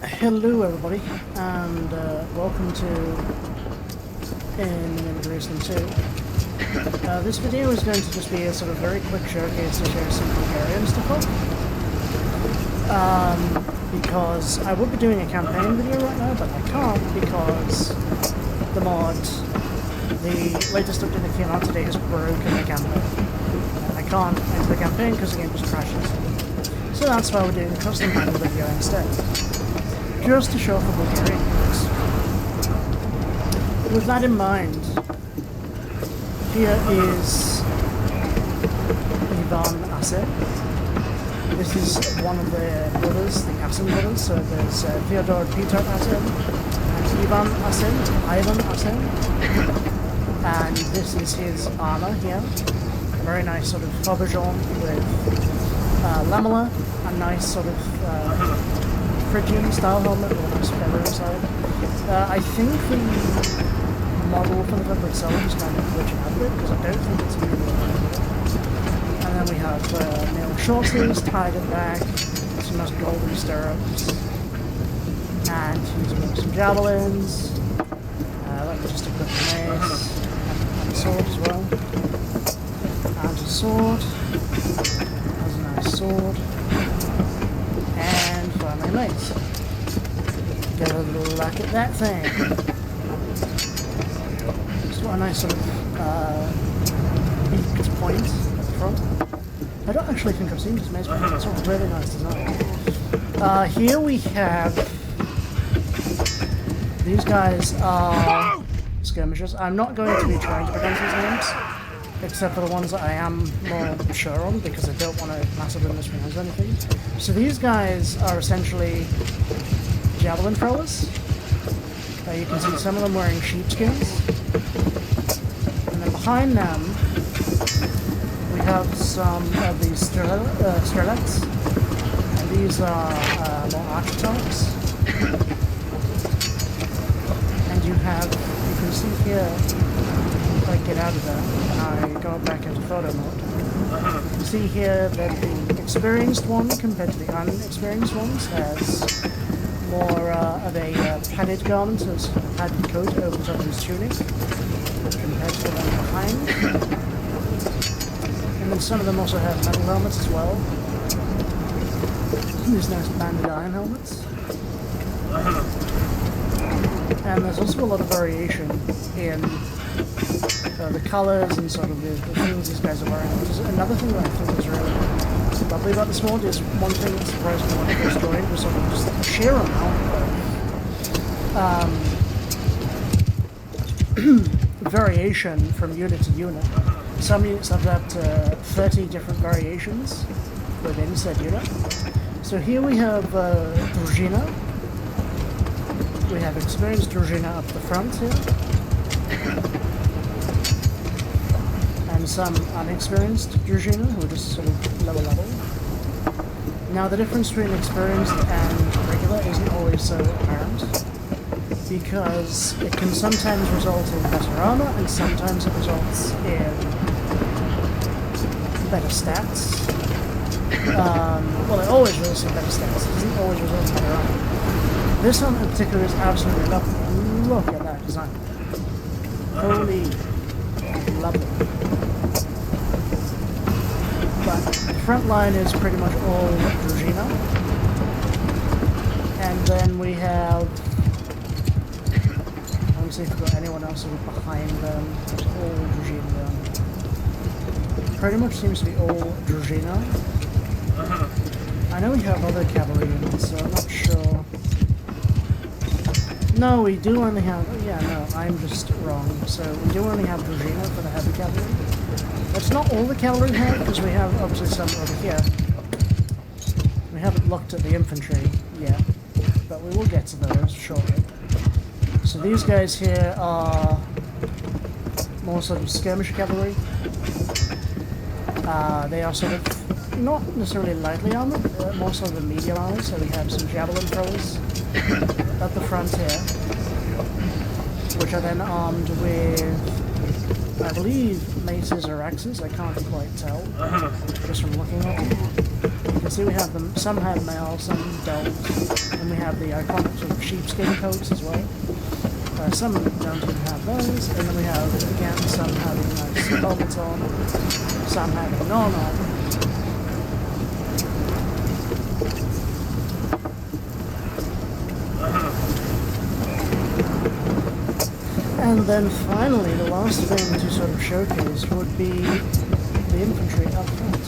Hello everybody, and welcome to In Jerusalem 2. This video is going to just be a sort of very quick showcase to share some Bulgarian stuff up. Because I would be doing a campaign video right now, but I can't because the mod, the latest update that came out today has broken the campaign. And I can't enter the campaign because the game just crashes. So that's why we're doing a custom handle video instead. Just to show off the Bulgarian units. With that in mind, here is Ivan Asen. This is one of their brothers, the Asen brothers. So there's Theodor Peter Asen and Ivan Asen. And this is his armor here. A very nice sort of aubergine with lamella, a nice sort of Phrygian style helmet with a nice feather inside. I think the model for the helmet itself is kind of glitching out a bit because I don't think it's really good. And then we have nail short sleeves tied at back, some nice golden stirrups, and using some javelins. Let me just equip the mace and the sword as well. And a sword. That's a nice sword. And finally mace. Get a little look at that thing. Just got a nice sort of beaked point at the front. I don't actually think I've seen this mace before. It's a really nice design. Here we have these guys are skirmishers. I'm not going to be trying to pronounce these names, except for the ones that I am more sure on, because I don't want to massively mispronounce anything. So these guys are essentially javelin throwers. You can see some of them wearing sheepskins. And then behind them, we have some of these sterlets. And these are more archetypes. And you can see here, if I get out of there and I go back into photo mode, you can see here that the experienced one compared to the unexperienced ones has more of a padded garment, so it's a padded coat over top of his tunic compared to the one behind. And then some of them also have metal helmets as well. These nice banded iron helmets. And there's also a lot of variation in the colours and sort of the things these guys are wearing. Which is another thing that I think is really lovely about this mod is one thing that surprised me when I first joined was sort of just the sheer amount of variation from unit to unit. Some units have up to 30 different variations within said unit. So here we have Družina. We have experienced Družina up the front here. And some unexperienced Družina who are just sort of lower level. Now the difference between experienced and regular isn't always so apparent, because it can sometimes result in better armor and sometimes it results in better stats. Well, it always results in better stats, it doesn't always result in better armor. This one in particular is absolutely lovely. Look at that design. Holy lovely. But the front line is pretty much all Družina. And then we have... let me see if we've got anyone else who's behind them. It's all Družina. Pretty much seems to be all Družina. I know we have other cavalry units, so I'm not sure. No, we do only have... yeah, no, I'm just wrong. So we do only have Družina for the heavy cavalry. That's not all the cavalry we have, because we have obviously some over here. We haven't looked at the infantry yet, but we will get to those shortly. So these guys here are more sort of skirmish cavalry. They are sort of not necessarily lightly armored, more sort of medium armored, so we have some javelin throwers at the front here, which are then armed with, I believe, maces or axes. I can't quite tell just from looking at them. You can see we have them. Some have mail, some don't. And we have the iconic sort of sheepskin coats as well. Some don't even have those. And then we have, again, some having nice helmets on, some having none on. And then finally, the last thing to sort of showcase would be the infantry up front.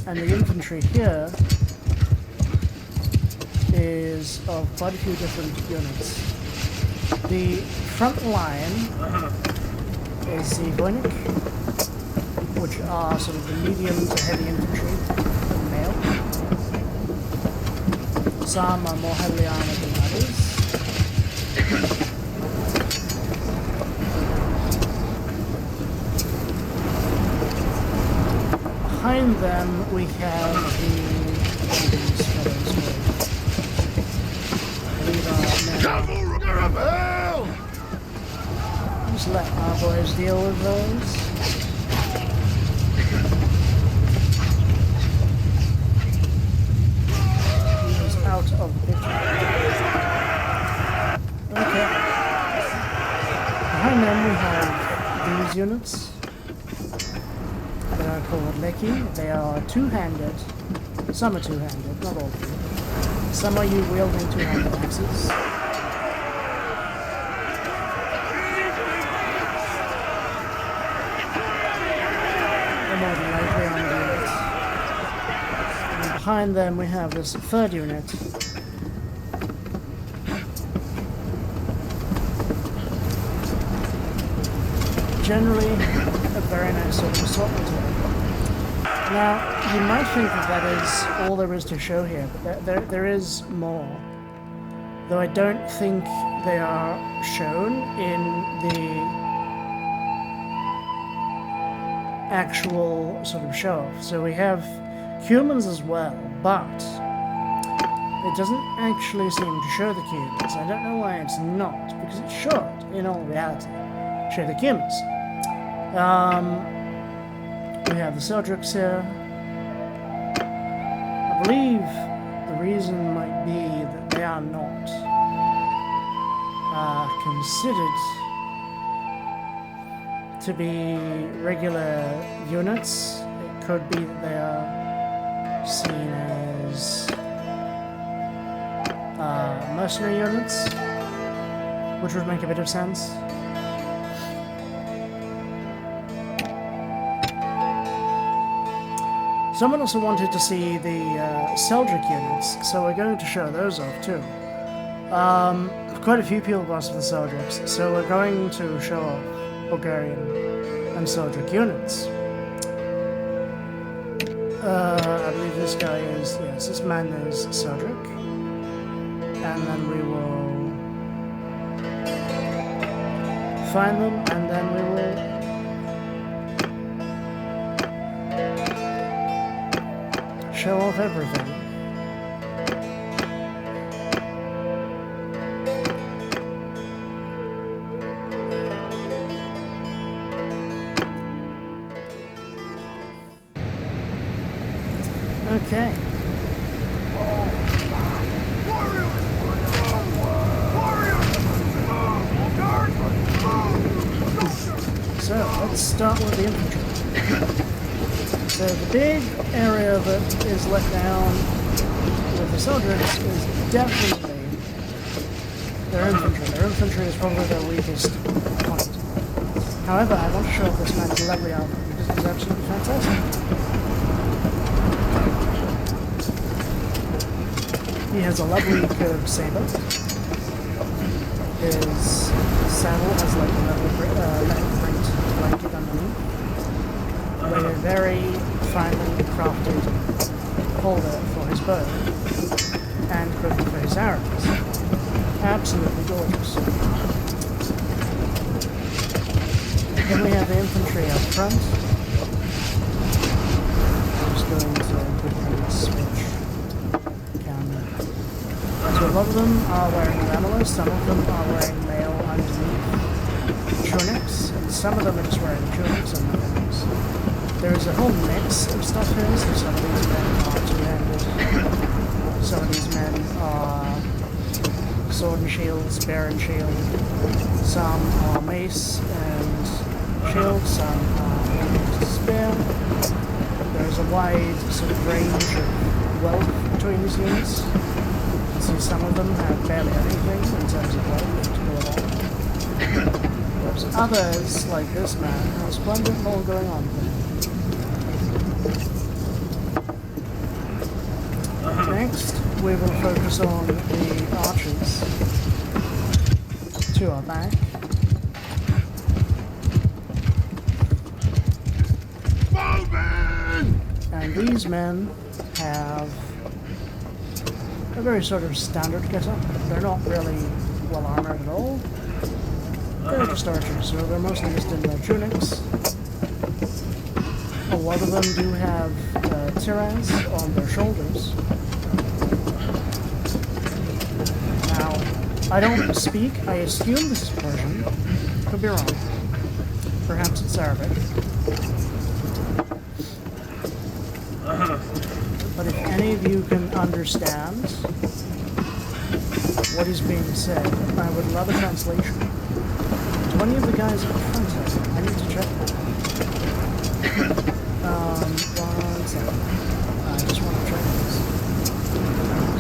And the infantry here is of quite a few different units. The front line is the Voynich, which are sort of the medium to heavy infantry, male. Some are more heavily armored than others. Behind them we have these fellows here. Just let our boys deal with those. He is out of the picture. Okay. Behind them we have these units. They are called Leki. They are two-handed. Some are two-handed, not all of them. Some are you wielding two-handed axes. They're more than likely on the units. And behind them we have this third unit. Generally, a very nice sort of assortment here. Now, you might think that is all there is to show here, but there is more. Though I don't think they are shown in the actual sort of show-off. So we have humans as well, but it doesn't actually seem to show the humans. I don't know why it's not, because it should, in all reality, show the humans. We have the Seljuks here. I believe the reason might be that they are not considered to be regular units. It could be that they are seen as mercenary units, which would make a bit of sense. Someone also wanted to see the Seljuk units, so we're going to show those off too. Quite a few people have asked for the Seljuks, so we're going to show off Bulgarian and Seljuk units. I believe this guy is, yes, this man is Seljuk. And then we will find them, and then we will show off everything. Okay. So, let's start with the infantry. So the big area that is let down with the Seljuks is definitely their infantry. Their infantry is probably their weakest point. However, I want to show off this man's lovely armor because it's absolutely fantastic. He has a lovely curved saber. His saddle has like a metal print blanket underneath, with a very finely crafted holder for his bow and quiver for his arrows. Absolutely gorgeous. Then we have the infantry up front. I'm just going to quickly switch camera. So a lot of them are wearing lamellas, some of them are wearing mail underneath tunics, and some of them are just wearing tunics and nothing else. There is a whole mix of stuff here, so some of these men are two-handed, spear and shield. Some are mace and shield, some are spear. There's a wide sort of range of wealth between these units. You can see some of them have barely anything in terms of wealth to go along. Whereas others, like this man, has quite a bit more going on with him. Next, we will focus on the archers to our back. And these men have a very sort of standard getup. They're not really well armored at all. They're just archers, so they're mostly just in their tunics. A lot of them do have tiras on their shoulders. Now, I don't speak. I assume this is Persian. Could be wrong. Perhaps it's Arabic. But if any of you can understand what is being said, I would love a translation. Do any of the guys in front of me? I need to check. 1 second. I just want to check this.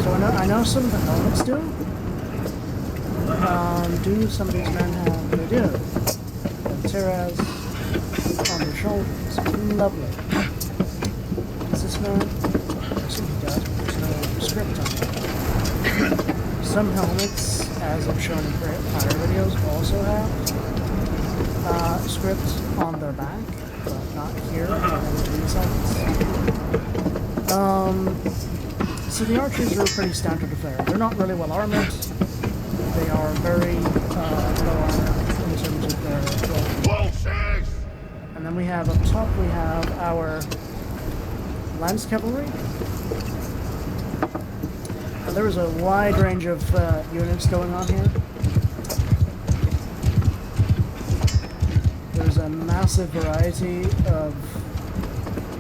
So I know some of the helmets do. Do some of these men have? They do. The tiras on their shoulders. Lovely. Is this man? I assume he does, but there's no script on it. Some helmets, as I've shown in prior videos, also have script on their back, but not here on any of these helmets. So the archers are a pretty standard affair. They're not really well armored. They are very low armor in terms of their bullshit. And then we have up top, we have our lance cavalry. Now, there is a wide range of units going on here. There's a massive variety of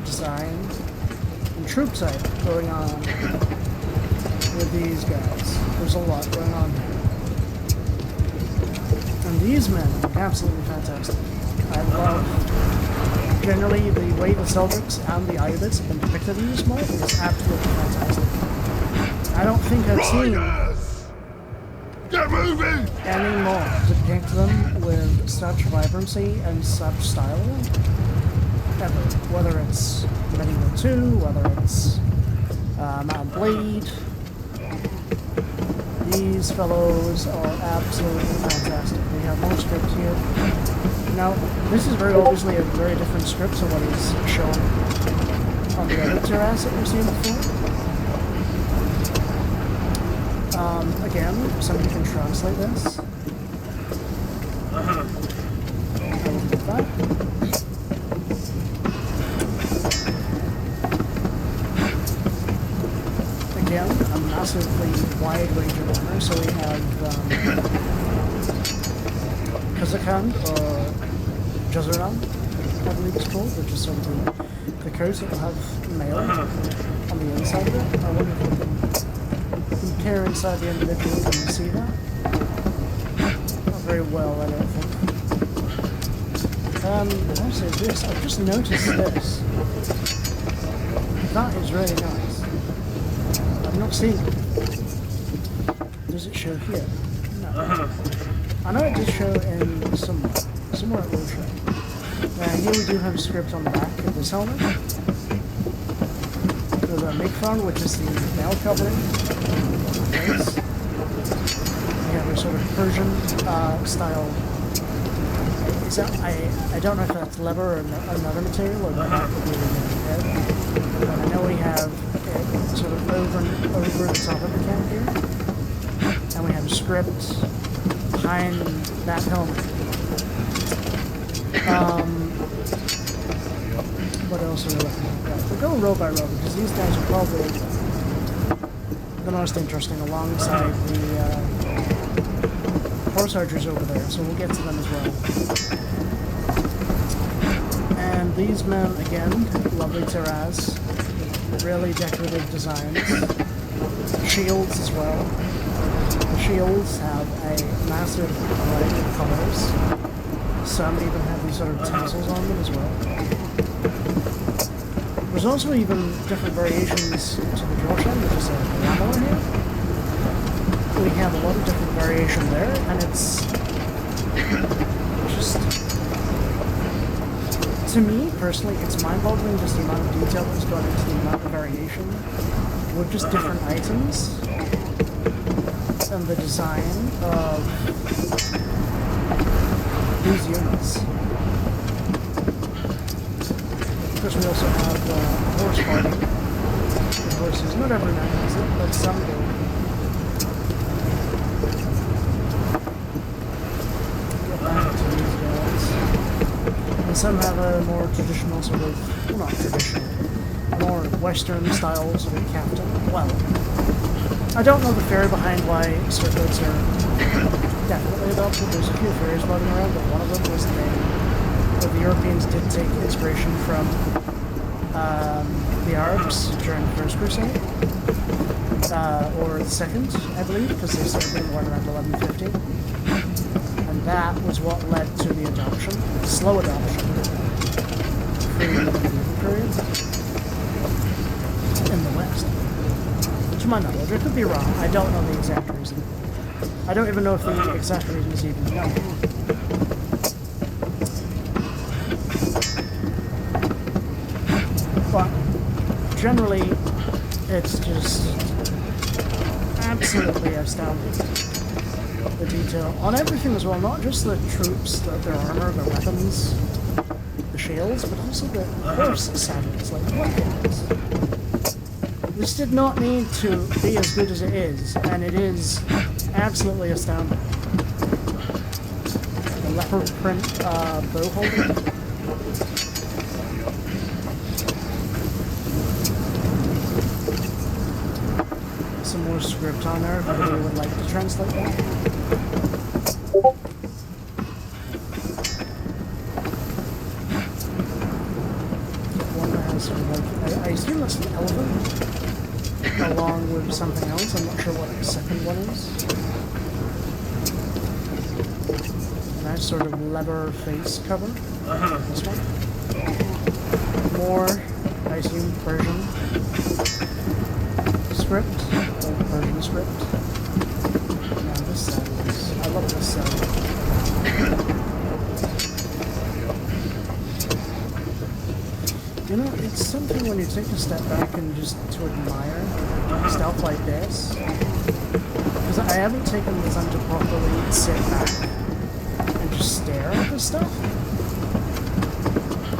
design and troop type going on with these guys. There's a lot going on here. And these men are absolutely fantastic. I love, generally, the way the Seljuks and the Ayyubids have been depicted in this mod is absolutely fantastic. I don't think I've seen any mod depict them with such vibrancy and such style ever. Whether it's Medieval 2, whether it's Mount Blade, these fellows are absolutely fantastic. We have more script here. Now, this is very obviously a very different script to what is shown on the other terrace that we've seen before. Again, somebody can translate this. I will do that. Again, a massively wide range of armor. So we have Kazakhand, or Jazuran, I believe it's called, which is sort of the coat that will have mail on the inside of it. I wonder if we can compare inside the individual. Can you see that? Not very well, I don't think. Also this, I've just noticed this. That is really nice. I've not seen it. Does it show here? No. I know it does show in somewhere. Somewhere it will show. Here we do have a script on the back of this helmet. So the Mikfan, which is the male covering. Face. We have a sort of Persian style. Is that, I don't know if that's leather or another material, or that would be in the head. But I know we have it sort of over the top of the cap here. And we have script behind that helmet. What else are we looking at? We'll go row by row, because these guys are probably the most interesting, alongside the horse archers over there, so we'll get to them as well. And these men, again, lovely tiras, really decorative designs, shields as well. The shields have a massive variety of colors. Some even have these sort of tassels on them as well. There's also even different variations to the Jorshan, which is a lamellar here. We have a lot of different variation there, and it's just... To me, personally, it's mind-boggling just the amount of detail that's gone into the amount of variation with just different items and the design of these units. Of course, we also have horse fighting. The horses, not every man has it, but some do. Get back to these guys. And some have a more traditional sort of, well, not traditional, more Western style sort of captain. Well, I don't know the theory behind why circlets are definitely adopted. There's a few theories floating around, but one of them was that the Europeans did take inspiration from the Arabs during the First Crusade, or the Second, I believe, because they started being born around 1150. And that was what led to the adoption, slow adoption, through the medieval period in the West. To my knowledge, I could be wrong. I don't know the exact reason. I don't even know if the exact reason is even known. But generally, it's just absolutely astounding. The detail on everything as well, not just the troops, their armor, their weapons, the shields, but also the horse saddles, like what things. This did not need to be as good as it is, and it is absolutely astounding. The leopard print bow holder. Some more script on there if anybody would like to translate that. One that has sort of like, I assume that's an elephant, along with something else. I'm not sure what the second one is. A nice sort of leather face cover. This one. More, I assume, Persian script. Persian script. Now this saddle is... I love this saddle. You know, it's something when you take a step back and just to admire stuff like this. Because I haven't taken the time to properly sit back and just stare at this stuff.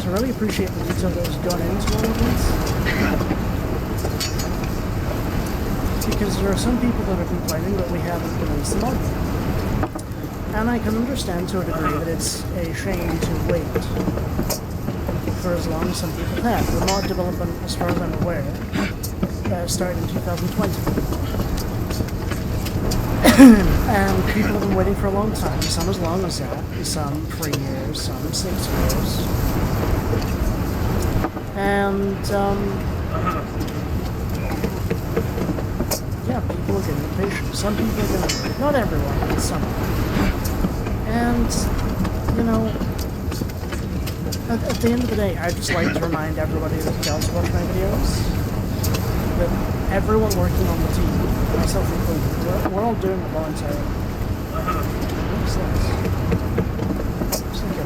To really appreciate the detail that has gone into all of these. Because there are some people that are complaining that we haven't released the mod yet. And I can understand to a degree that it's a shame to wait for as long as some people have. The mod development, as far as I'm aware, started in 2020. And people have been waiting for a long time, some as long as that, some 3 years, some 6 years. And, yeah, people are getting impatient. Some people are going to wait. Not everyone, but some. And, you know, at the end of the day, I'd just like to remind everybody that does watch my videos that everyone working on the team, myself included, we're all doing it voluntarily. What's this? Looks like a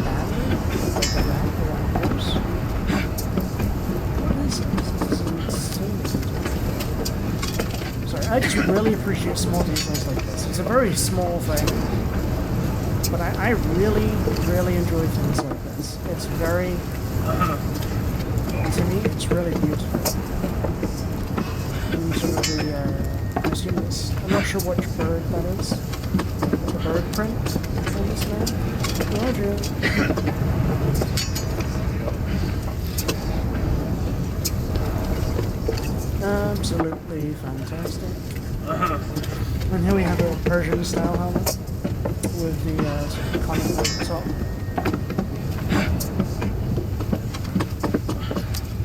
battery? Like a map around a horse? What is this? This is insane. Sorry, I just really appreciate small details like this. It's a very small thing. But I really, really enjoy things like this. It's very, to me, it's really beautiful. And sort of the, I assume this, I'm not sure which bird that is. The bird print on this man. Roger. Absolutely fantastic. And here we have a Persian style helmet with the sort of comment at the top.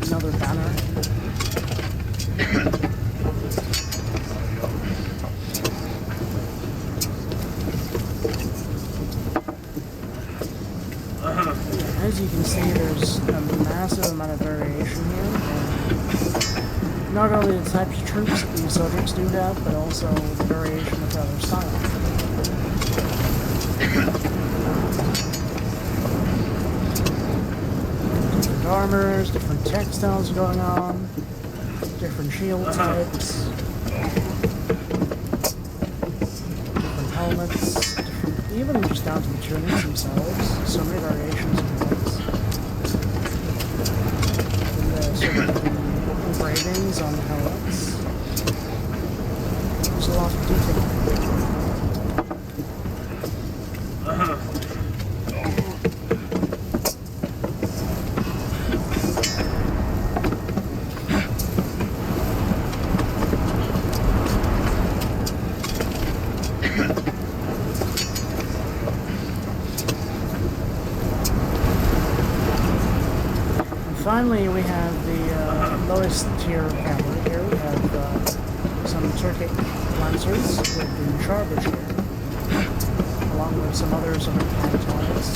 Another banner. amount of variation here. And not only the types of troops that these Seljuks do have, but also the variation of their style. Different armors, different textiles going on, different shield types, different helmets, even just down to the tunics themselves. So many variations of things. And the sort of the engravings on the helmets. There's a lot of detail. Finally, we have the lowest tier of cavalry here. We have some Turkic lancers with the charge here, along with some others of the cantons.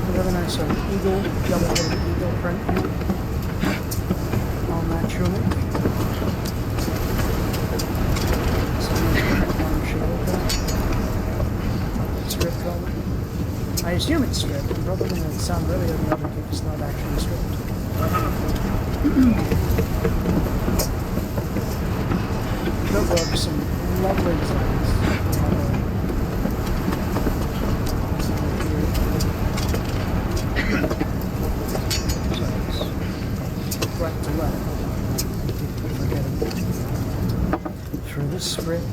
We have a nice sort of eagle, double-headed eagle print here. Tunic. Script helmet. I assume it's script. I'm probably going to sound really idiotic if it's not actually script. There are some lovely designs. Right to left. Through the script.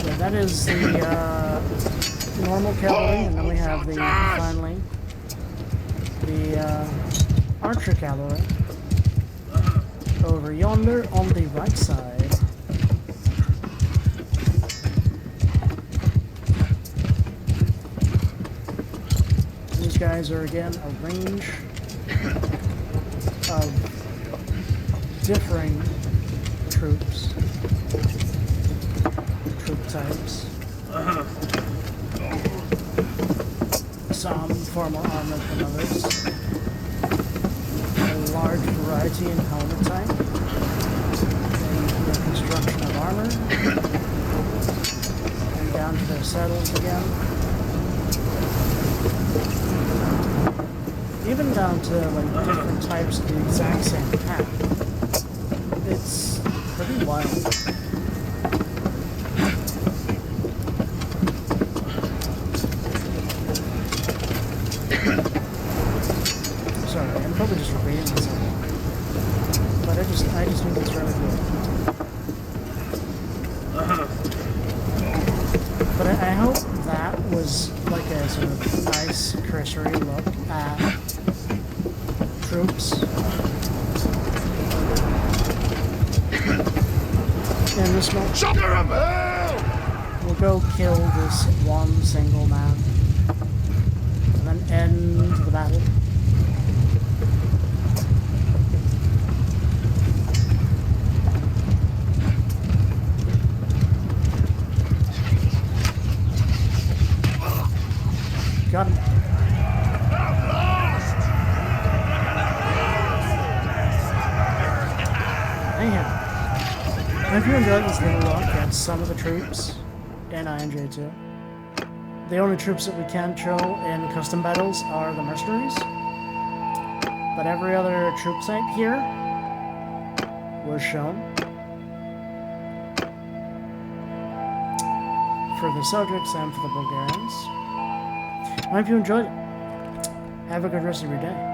Yeah, that is the normal cavalry, and then we have the finally the archer cavalry over yonder on the right side. Guys are again a range of differing troop types. Some far more armored than others. A large variety in helmet type, and the construction of armor, and down to their saddles again. Even down to like different types of the exact same hat. It's pretty wild. Sorry, I'm probably just repeating myself. But I just think it's really cool. But I hope that was like a sort of nice cursory look at troops. And this one, we'll go kill this one single man, and then end the battle. Got him. If you enjoyed this little look at some of the troops in INJ2, the only troops that we can show in custom battles are the mercenaries, but every other troop type here was shown. For the Seljuks and for the Bulgarians. I hope you enjoyed it. Have a good rest of your day.